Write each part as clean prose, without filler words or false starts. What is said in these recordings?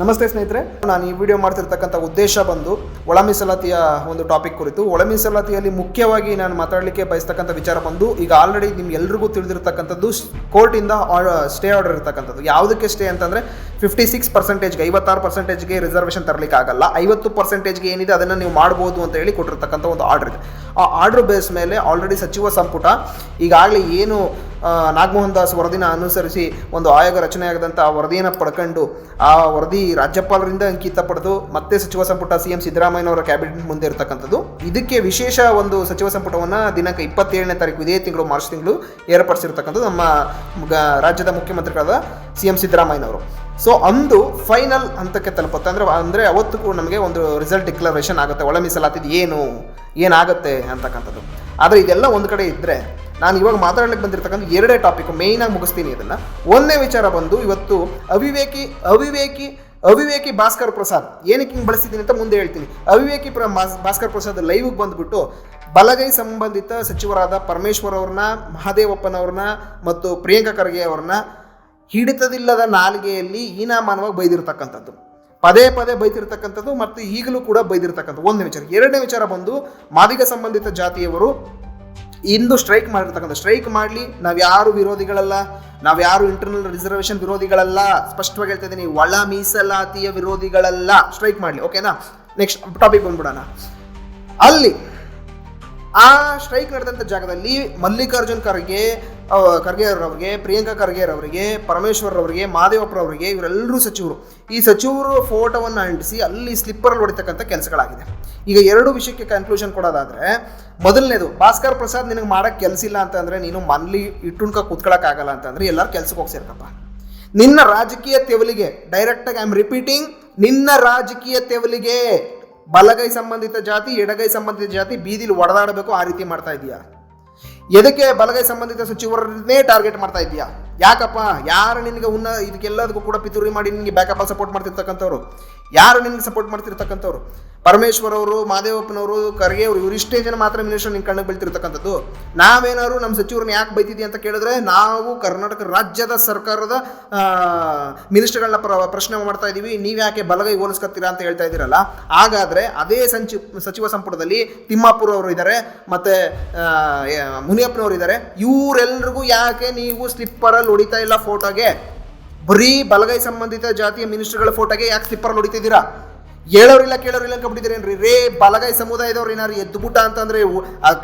ನಮಸ್ತೆ ಸ್ನೇಹಿತರೆ, ನಾನು ಈ ವಿಡಿಯೋ ಮಾಡ್ತಿರ್ತಕ್ಕಂಥ ಉದ್ದೇಶ ಬಂದು ಒಳ ಮೀಸಲಾತಿಯ ಒಂದು ಟಾಪಿಕ್ ಕುರಿತು. ಒಳ ಮೀಸಲಾತಿಯಲ್ಲಿ ಮುಖ್ಯವಾಗಿ ನಾನು ಮಾತಾಡಲಿಕ್ಕೆ ಬಯಸ್ತಕ್ಕಂಥ ವಿಚಾರ ಬಂದು, ಈಗ ಆಲ್ರೆಡಿ ನಿಮ್ಗೆಲ್ರಿಗೂ ತಿಳಿದಿರ್ತಕ್ಕಂಥದ್ದು ಕೋರ್ಟಿಂದ ಸ್ಟೇ ಆರ್ಡರ್ ಇರ್ತಕ್ಕಂಥದ್ದು. ಯಾವುದಕ್ಕೆ ಸ್ಟೇ ಅಂತಂದರೆ 56%ಗೆ 56%ಗೆ ರಿಸರ್ವೇಷನ್ ತರಲಿಕ್ಕೆ ಆಗಲ್ಲ, 50%ಗೆ ಏನಿದೆ ಅದನ್ನು ನೀವು ಮಾಡ್ಬೋದು ಅಂತ ಹೇಳಿ ಕೊಟ್ಟಿರ್ತಕ್ಕಂಥ ಒಂದು ಆರ್ಡರ್ ಇದೆ. ಆ ಆರ್ಡರ್ ಬೇಸ್ ಮೇಲೆ ಆಲ್ರೆಡಿ ಸಚಿವ ಸಂಪುಟ ಈಗಾಗಲೇ ಏನು ನಾಗಮೋಹನ್ ದಾಸ್ ವರದಿನ ಅನುಸರಿಸಿ ಒಂದು ಆಯೋಗ ರಚನೆ ಆಗದಂಥ ವರದಿಯನ್ನು ಪಡ್ಕೊಂಡು ಆ ವರದಿ ರಾಜ್ಯಪಾಲರಿಂದ ಅಂಕಿತ ಪಡೆದು ಮತ್ತೆ ಸಚಿವ ಸಂಪುಟ CM ಸಿದ್ದರಾಮಯ್ಯನವರ ಕ್ಯಾಬಿನೆಟ್ ಮುಂದೆ ಇರತಕ್ಕಂಥದ್ದು. ಇದಕ್ಕೆ ವಿಶೇಷ ಒಂದು ಸಚಿವ ಸಂಪುಟವನ್ನು ದಿನಾಂಕ 27ನೇ ತಾರೀಕು ಇದೇ ತಿಂಗಳು ಮಾರ್ಚ್ ತಿಂಗಳು ಏರ್ಪಡಿಸಿರ್ತಕ್ಕಂಥದ್ದು ನಮ್ಮ ರಾಜ್ಯದ ಮುಖ್ಯಮಂತ್ರಿಗಳಾದ CM ಸಿದ್ದರಾಮಯ್ಯನವರು. ಸೊ ಅಂದು ಫೈನಲ್ ಹಂತಕ್ಕೆ ತಲುಪುತ್ತೆ. ಅಂದರೆ ಅವತ್ತು ಕೂಡ ನಮಗೆ ಒಂದು ರಿಸಲ್ಟ್ ಡಿಕ್ಲರೇಷನ್ ಆಗುತ್ತೆ, ಒಳ ಮೀಸಲಾತಿದು ಏನಾಗುತ್ತೆ ಅಂತಕ್ಕಂಥದ್ದು. ಆದರೆ ಇದೆಲ್ಲ ಒಂದು ಕಡೆ ಇದ್ದರೆ, ನಾನು ಇವಾಗ ಮಾತಾಡಲಿಕ್ಕೆ ಬಂದಿರತಕ್ಕಂಥ ಎರಡೇ ಟಾಪಿಕ್ ಮೇಯ್ನಾಗಿ ಮುಗಿಸ್ತೀನಿ ಇದನ್ನು. ಒಂದನೇ ವಿಚಾರ ಬಂದು, ಇವತ್ತು ಅವಿವೇಕಿ ಭಾಸ್ಕರ್ ಪ್ರಸಾದ್ ಏನಕ್ಕೆ ಹಿಂಗೆ ಬಳಸ್ತಿದ್ದೀನಿ ಅಂತ ಮುಂದೆ ಹೇಳ್ತೀನಿ. ಭಾಸ್ಕರ್ ಪ್ರಸಾದ್ ಲೈವ್ಗೆ ಬಂದುಬಿಟ್ಟು ಬಲಗೈ ಸಂಬಂಧಿತ ಸಚಿವರಾದ ಪರಮೇಶ್ವರ್ ಅವ್ರನ್ನ, ಮಹದೇವಪ್ಪನವ್ರನ್ನ ಮತ್ತು ಪ್ರಿಯಾಂಕಾ ಖರ್ಗೆ ಅವ್ರನ್ನ ಹಿಡಿತದಿಲ್ಲದ ನಾಲಿಗೆಯಲ್ಲಿ ಹೀನಾಮಾನವಾಗಿ ಬೈದಿರ್ತಕ್ಕಂಥದ್ದು, ಪದೇ ಬೈದಿರ್ತಕ್ಕಂಥದ್ದು ಮತ್ತು ಈಗಲೂ ಕೂಡ ಬೈದಿರ್ತಕ್ಕಂಥದ್ದು ಒಂದನೇ ವಿಚಾರ. ಎರಡನೇ ವಿಚಾರ ಬಂದು, ಮಾದಿಗ ಸಂಬಂಧಿತ ಜಾತಿಯವರು ಇಂದು ಸ್ಟ್ರೈಕ್ ಮಾಡಿರ್ತಕ್ಕಂಥ, ಸ್ಟ್ರೈಕ್ ಮಾಡಲಿ, ನಾವ್ಯಾರು ವಿರೋಧಿಗಳಲ್ಲ, ನಾವ್ಯಾರು ಇಂಟರ್ನಲ್ ರಿಸರ್ವೇಷನ್ ವಿರೋಧಿಗಳಲ್ಲ, ಸ್ಪಷ್ಟವಾಗಿ ಹೇಳ್ತಾ ಇದ್ದೀನಿ, ಒಳ ಮೀಸಲಾತಿಯ ವಿರೋಧಿಗಳಲ್ಲ, ಸ್ಟ್ರೈಕ್ ಮಾಡಲಿ. ಓಕೆನಾ? ನೆಕ್ಸ್ಟ್ ಟಾಪಿಕ್ ಬಂದ್ಬಿಡೋಣ. ಅಲ್ಲಿ ಆ ಸ್ಟ್ರೈಕ್ ನಡೆದಂಥ ಜಾಗದಲ್ಲಿ ಮಲ್ಲಿಕಾರ್ಜುನ್ ಖರ್ಗೆ ಅವರಿಗೆ, ಪ್ರಿಯಾಂಕಾ ಖರ್ಗೆ ಅವರಿಗೆ, ಪರಮೇಶ್ವರ್ ಅವರಿಗೆ, ಮಹದೇವಪ್ಪರವರಿಗೆ, ಇವರೆಲ್ಲರೂ ಸಚಿವರು, ಈ ಸಚಿವರು ಫೋಟೋವನ್ನು ಅಂಟಿಸಿ ಅಲ್ಲಿ ಸ್ಲಿಪ್ಪರಲ್ಲಿ ಹೊಡಿತಕ್ಕಂಥ ಕೆಲಸಗಳಾಗಿದೆ. ಈಗ ಎರಡು ವಿಷಯಕ್ಕೆ ಕನ್ಕ್ಲೂಷನ್ ಕೊಡೋದಾದರೆ, ಮೊದಲನೇದು, ಭಾಸ್ಕರ್ ಪ್ರಸಾದ್ ನಿನಗೆ ಮಾಡೋಕ್ಕೆ ಕೆಲಸ ಇಲ್ಲ ಅಂತಂದರೆ, ನೀನು ಮನೇಲಿ ಇಟ್ಟುಣ್ಕ ಕೂತ್ಕೊಳ್ಳೋಕ್ಕಾಗಲ್ಲ ಅಂತಂದರೆ ಎಲ್ಲರೂ ಕೆಲಸಕ್ಕೆ ಹೋಗ್ಸಿರ್ಕಪ್ಪ. ನಿನ್ನ ರಾಜಕೀಯ ತೆವಲಿಗೆ ಡೈರೆಕ್ಟಾಗಿ ಐ ಆಮ್ ರಿಪೀಟಿಂಗ್, ನಿನ್ನ ರಾಜಕೀಯ ತೆವಲಿಗೆ ಬಲಗೈ ಸಂಬಂಧಿತ ಜಾತಿ, ಎಡಗೈ ಸಂಬಂಧಿತ ಜಾತಿ ಬೀದಿಲಿ ಒಡೆದಾಡಬೇಕು, ಆ ರೀತಿ ಮಾಡ್ತಾ ಇದೀಯಾ? ಎದಕ್ಕೆ ಬಲಗೈ ಸಂಬಂಧಿತ ಸಚಿವರನ್ನೇ ಟಾರ್ಗೆಟ್ ಮಾಡ್ತಾ ಇದೀಯಾ? ಯಾಕಪ್ಪ? ಯಾರು ನಿನಗೆ ಇದಕ್ಕೆಲ್ಲದಕ್ಕೂ ಕೂಡ ಪಿತೂರಿ ಮಾಡಿ ನಿನಗೆ ಬ್ಯಾಕಪ್ ಸಪೋರ್ಟ್ ಮಾಡ್ತಿರ್ತಕ್ಕಂಥವ್ರು? ಯಾರು ನಿನಗೆ ಸಪೋರ್ಟ್ ಮಾಡ್ತಿರ್ತಕ್ಕಂಥವ್ರು? ಪರಮೇಶ್ವರ್ ಅವರು, ಮಹದೇವಪ್ಪನವರು, ಖರ್ಗೆ ಅವರು, ಇವರಿಷ್ಟೇ ಜನ ಮಾತ್ರ ಮಿನಿಸ್ಟರ್ ನಿನ್ನ ಕಣ್ಣಿಗೆ ಬೀಳ್ತಿರ್ತಕ್ಕಂಥದ್ದು. ನಾವೇನಾದ್ರು ನಮ್ಮ ಸಚಿವರನ್ನ ಯಾಕೆ ಬೈತಿದ್ವಿ ಅಂತ ಕೇಳಿದ್ರೆ, ನಾವು ಕರ್ನಾಟಕ ರಾಜ್ಯದ ಸರ್ಕಾರದ ಮಿನಿಸ್ಟರ್ಗಳನ್ನ ಪ್ರಶ್ನೆ ಮಾಡ್ತಾ ಇದ್ದೀವಿ, ನೀವು ಯಾಕೆ ಬಲಗೈ ಹೋಲಿಸ್ಕೊತೀರಾ ಅಂತ ಹೇಳ್ತಾ ಇದ್ದೀರಲ್ಲ. ಹಾಗಾದರೆ ಅದೇ ಸಚಿವ ಸಂಪುಟದಲ್ಲಿ ತಿಮ್ಮಾಪುರ ಅವರು ಇದ್ದಾರೆ, ಮತ್ತು ಮುನಿಯಪ್ಪನವರು ಇದ್ದಾರೆ, ಇವರೆಲ್ಲರಿಗೂ ಯಾಕೆ ನೀವು ಸ್ಲಿಪ್ಪರಲ್ಲಿ ಹೊಡಿತಾ ಇಲ್ಲ ಫೋಟೋಗೆ? ಬರೀ ಬಲಗೈ ಸಂಬಂಧಿತ ಜಾತಿಯ ಮಿನಿಸ್ಟರ್ಗಳ ಫೋಟೋಗೆ ಯಾಕೆ ಸ್ಲಿಪ್ಪರಲ್ಲಿ ಹೊಡಿತಿದ್ದೀರಾ? ಕೇಳೋರಿಲ್ಲ ಅನ್ಕೊಂಡ್ಬಿಟ್ಟಿದ್ದೀರೇನ್ರಿ? ಬಲಗೈ ಸಮುದಾಯದವ್ರು ಏನಾರು ಎದ್ದುಬಿಟ್ಟ ಅಂತಂದರೆ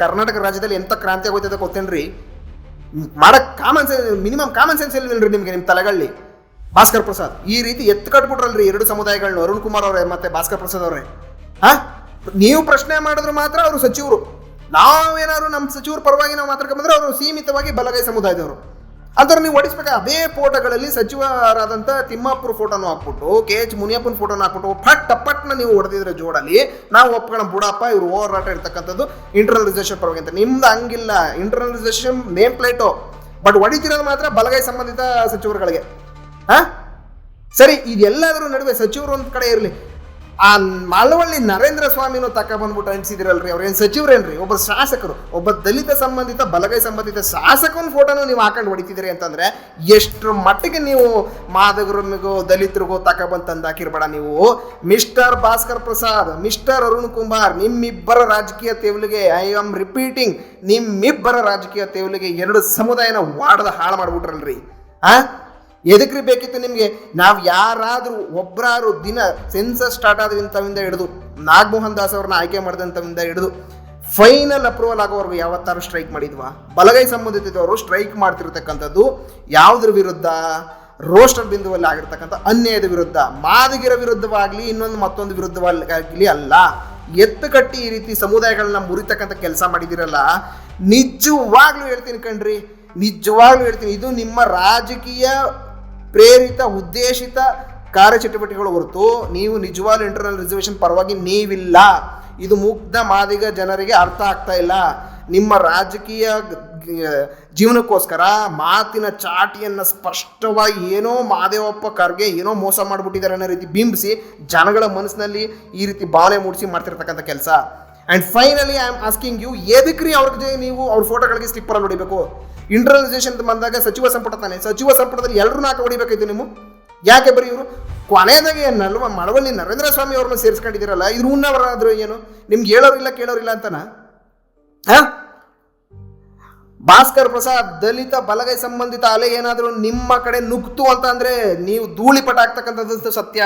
ಕರ್ನಾಟಕ ರಾಜ್ಯದಲ್ಲಿ ಎಂಥ ಕ್ರಾಂತಿ ಆಗೋಯ್ತದೆ ಗೊತ್ತೇನ್ರಿ? ಮಾಡಕ್ಕೆ ಮಿನಿಮಮ್ ಕಾಮನ್ ಸೆನ್ಸ್ ಇಲ್ವೇನ್ರಿ ನಿಮಗೆ ನಿಮ್ಮ ತಲೆಗಳಲ್ಲಿ? ಭಾಸ್ಕರ್ ಪ್ರಸಾದ್ ಈ ರೀತಿ ಕಟ್ಬಿಟ್ರಲ್ರಿ ಎರಡು ಸಮುದಾಯಗಳನ್ನ, ಅರುಣ್ ಕುಮಾರ್ ಅವರೇ ಮತ್ತು ಭಾಸ್ಕರ್ ಪ್ರಸಾದ್ ಅವರೇ. ನೀವು ಪ್ರಶ್ನೆ ಮಾಡಿದ್ರು ಮಾತ್ರ ಅವರು ಸಚಿವರು, ನಾವೇನಾದ್ರು ನಮ್ಮ ಸಚಿವರ ಪರವಾಗಿ ನಾವು ಮಾತಾಡ್ಕೊಂಡ್ಬಂದ್ರೆ ಅವರು ಸೀಮಿತವಾಗಿ ಬಲಗೈ ಸಮುದಾಯದವರು ಅಂತಾರೆ. ನೀವು ಹೊಡಿಸ್ಬೇಕು. ಅದೇ ಫೋಟೋಗಳಲ್ಲಿ ಸಚಿವರಾದಂಥ ತಿಮ್ಮಾಪುರ ಫೋಟೋನು ಹಾಕ್ಬಿಟ್ಟು, KH ಮುನಿಯಪ್ಪನ ಫೋಟೋನ ಹಾಕ್ಬಿಟ್ಟು ಪಟ್ನ ನೀವು ಹೊಡೆದಿದ್ರೆ ಜೋಡಲ್ಲಿ ನಾವು ಒಪ್ಕೊಳ್ಳೋ ಬುಡಪ್ಪ ಇವರು ಹೋರಾಟ ಇರ್ತಕ್ಕಂಥದ್ದು ಇಂಟರ್ನಲ್ ರಿಸರ್ವೇಷನ್ ಪರವಾಗಿ ಅಂತ. ನಿಮ್ದು ಹಂಗಿಲ್ಲ, internal reservation name plate, but ಹೊಡಿತಿರೋದು ಮಾತ್ರ ಬಲಗೈ ಸಂಬಂಧಿತ ಸಚಿವರುಗಳಿಗೆ. ಸರಿ, ಇದೆಲ್ಲದರ ನಡುವೆ ಸಚಿವರು ಒಂದು ಕಡೆ ಇರಲಿ, ಆ ಮಳವಳ್ಳಿ ನರೇಂದ್ರ ಸ್ವಾಮಿನೂ ಬಂದ್ಬಿಟ್ಟು ಅನಿಸಿದಿರಲ್ರಿ, ಅವ್ರೇನು ಸಚಿವರೇನ್ರಿ? ಒಬ್ಬ ಶಾಸಕರು, ಒಬ್ಬ ದಲಿತ ಸಂಬಂಧಿತ ಬಲಗೈ ಸಂಬಂಧಿತ ಶಾಸಕನ ಫೋಟೋನು ನೀವು ಹಾಕೊಂಡು ಹೊಡಿತಿದ್ದೀರಿ ಅಂತಂದರೆ ಎಷ್ಟರ ಮಟ್ಟಿಗೆ ನೀವು ಮಾದಗರಿಗೂ ದಲಿತರಿಗೂ ತಂದು ಹಾಕಿರ್ಬೇಡ ನೀವು. ಮಿಸ್ಟರ್ ಭಾಸ್ಕರ್ ಪ್ರಸಾದ್, ಮಿಸ್ಟರ್ ಅರುಣ್ ಕುಮಾರ್, ನಿಮ್ಮಿಬ್ಬರ ರಾಜಕೀಯ ತೇವಲಿಗೆ, ಐ ಆಮ್ ರಿಪೀಟಿಂಗ್, ನಿಮ್ಮಿಬ್ಬರ ರಾಜಕೀಯ ತೇವಲಿಗೆ ಎರಡು ಸಮುದಾಯನ ಹಾಳು ಮಾಡಿಬಿಟ್ರಲ್ರಿ. ಎದಕ್ರಿ ಬೇಕಿತ್ತು ನಿಮಗೆ? ನಾವು ಯಾರಾದರೂ ಒಬ್ಬರಾರು ದಿನ ಸೆನ್ಸಸ್ ಸ್ಟಾರ್ಟ್ ಆದಂಥವಿಂದ ಹಿಡಿದು ನಾಗಮೋಹನ್ ದಾಸ್ ಅವ್ರನ್ನ ಆಯ್ಕೆ ಮಾಡಿದಂಥವಿಂದ ಹಿಡಿದು ಫೈನಲ್ ಅಪ್ರೂವಲ್ ಆಗೋವರೆಗೂ ಯಾವತ್ತಾರು ಸ್ಟ್ರೈಕ್ ಮಾಡಿದ್ವಾ? ಬಲಗೈ ಸಂಬಂಧಿತದವರು ಸ್ಟ್ರೈಕ್ ಮಾಡ್ತಿರ್ತಕ್ಕಂಥದ್ದು ಯಾವುದ್ರ ವಿರುದ್ಧ? ರೋಸ್ಟರ್ ಬಿಂದುವಲ್ಲಿ ಆಗಿರ್ತಕ್ಕಂಥ ಅನ್ಯಾಯದ ವಿರುದ್ಧ, ಮಾದಿಗರ ವಿರುದ್ಧವಾಗಲಿ ಮತ್ತೊಂದು ವಿರುದ್ಧವಾಗಲಿ ಅಲ್ಲ. ಕಟ್ಟಿ ಈ ರೀತಿ ಸಮುದಾಯಗಳನ್ನ ಮುರಿತಕ್ಕಂಥ ಕೆಲಸ ಮಾಡಿದಿರಲ್ಲ, ನಿಜವಾಗ್ಲೂ ಹೇಳ್ತೀನಿ ಕಣ್ರಿ, ನಿಜವಾಗ್ಲೂ ಹೇಳ್ತೀನಿ, ಇದು ನಿಮ್ಮ ರಾಜಕೀಯ ಪ್ರೇರಿತ ಉದ್ದೇಶಿತ ಕಾರ್ಯಚಟುವಟಿಕೆಗಳು ಹೊರತು ನೀವು ನಿಜವಾಗ್ಲೂ ಇಂಟರ್ನಲ್ ರಿಸರ್ವೇಷನ್ ಪರವಾಗಿ ನೀವಿಲ್ಲ. ಇದು ಮುಗ್ಧ ಮಾದಿಗ ಜನರಿಗೆ ಅರ್ಥ ಆಗ್ತಾ ಇಲ್ಲ. ನಿಮ್ಮ ರಾಜಕೀಯ ಜೀವನಕ್ಕೋಸ್ಕರ ಮಾತಿನ ಚಾಟಿಯನ್ನು ಸ್ಪಷ್ಟವಾಗಿ ಏನೋ ಮಹದೇವಪ್ಪ ಖರ್ಗೆ ಏನೋ ಮೋಸ ಮಾಡಿಬಿಟ್ಟಿದ್ದಾರೆ ಅನ್ನೋ ರೀತಿ ಬಿಂಬಿಸಿ ಜನಗಳ ಮನಸ್ಸಿನಲ್ಲಿ ಈ ರೀತಿ ಭಾವನೆ ಮೂಡಿಸಿ ಮಾಡ್ತಿರ್ತಕ್ಕಂಥ ಕೆಲಸ. And finally I am asking you, ಎದಕ್ರಿ ಅವ್ರಿಗೆ ನೀವು ಅವ್ರ ಫೋಟೋಗಳಿಗೆ ಸ್ಲಿಪ್ಪರಲ್ಲಿ ಹೊಡಿಬೇಕು? ಇಂಟರ್ನಲೈಸೇಷನ್ ಬಂದಾಗ ಸಚಿವ ಸಂಪುಟ ತಾನೆ, ಸಚಿವ ಸಂಪುಟದಲ್ಲಿ ಎಲ್ಲರೂ ನಾಲ್ಕು ಹೊಡಿಬೇಕಾಯ್ತು ನೀವು. ಯಾಕೆ ಬರೀ ಇವರು ಕೊನೆಯದಾಗೆ ಮಳವಳ್ಳಿ ನರೇಂದ್ರ ಸ್ವಾಮಿ ಅವ್ರನ್ನ ಸೇರಿಸ್ಕೊಂಡಿದ್ದೀರಲ್ಲ, ಇದ್ರ ಉನ್ನವರಾದ್ರು ಏನು ನಿಮ್ಗೆ ಹೇಳೋರಿಲ್ಲ ಕೇಳೋರಿಲ್ಲ ಅಂತನ? ಭಾಸ್ಕರ್ ಪ್ರಸಾದ್ ದಲಿತ ಬಲಗೈ ಸಂಬಂಧಿತ ಅಲೆ ಏನಾದರೂ ನಿಮ್ಮ ಕಡೆ ನುಗ್ತು ಅಂತ ಅಂದ್ರೆ ನೀವು ಧೂಳಿಪಟ ಆಗ್ತಕ್ಕಂಥದ್ದು ಸತ್ಯ.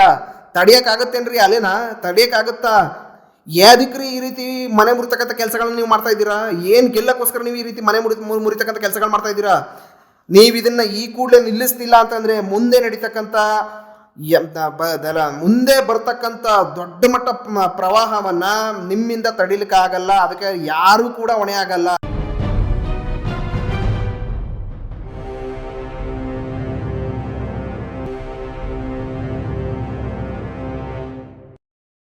ತಡಿಯಕ್ಕಾಗತ್ತೇನ್ರಿ ಅಲೆನಾ? ತಡಿಯಕ್ಕಾಗತ್ತಾ? ಯಾದಕ್ರಿ ಈ ರೀತಿ ಮನೆ ಮುರಿತಕ್ಕಂಥ ಕೆಲಸಗಳನ್ನ ನೀವು ಮಾಡ್ತಾ ಇದ್ದೀರಾ? ಏನು ಗೆಲ್ಲಕ್ಕೋಸ್ಕರ ನೀವು ಈ ರೀತಿ ಮನೆ ಮುರಿತಕ್ಕಂಥ ಕೆಲಸಗಳು ಮಾಡ್ತಾ ಇದ್ದೀರಾ? ನೀವು ಇದನ್ನ ಈ ಕೂಡಲೇ ನಿಲ್ಲಿಸ್ತಿಲ್ಲ ಅಂತಂದ್ರೆ ಮುಂದೆ ನಡೀತಕ್ಕಂಥ ಮುಂದೆ ಬರ್ತಕ್ಕಂಥ ದೊಡ್ಡ ಮಟ್ಟ ಪ್ರವಾಹವನ್ನ ನಿಮ್ಮಿಂದ ತಡಿಲಿಕ್ಕಾಗಲ್ಲ. ಅದಕ್ಕೆ ಯಾರೂ ಕೂಡ ಹೊಣೆ ಆಗಲ್ಲ.